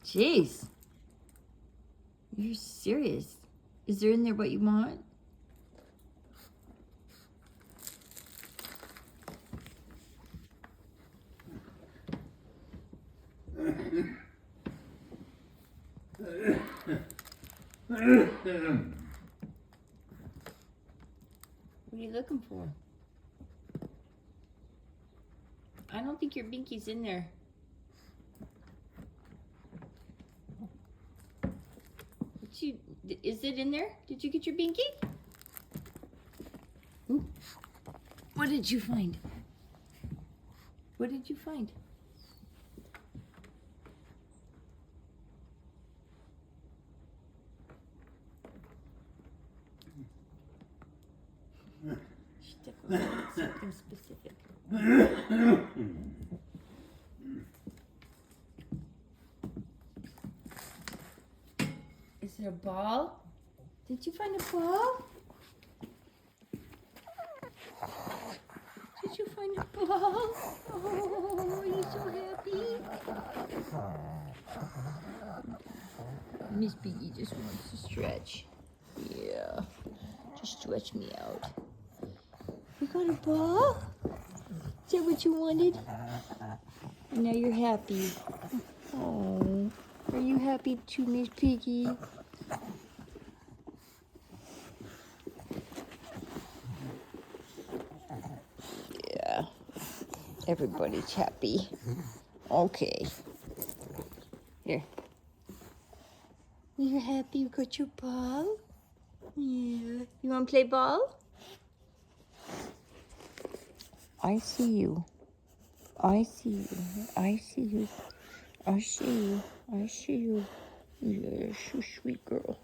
Jeez. You're serious. Is there in there what you want? What are you looking for? I don't think your binky's in there. Is it in there? Did you get your binky? Ooh. What did you find? What did you find? Stick around something specific. Is it a ball? Did you find a ball? Did you find a ball? Oh, are you so happy? Miss Piggy just wants to stretch. Yeah, just stretch me out. You got a ball? Is that what you wanted? And now you're happy. Oh, are you happy too, Miss Piggy? Yeah, everybody's happy. Okay. Here. You're happy you got your ball? Yeah. You want to play ball? I see you. I see you. I see you. I see you. I see you. You're so sweet girl.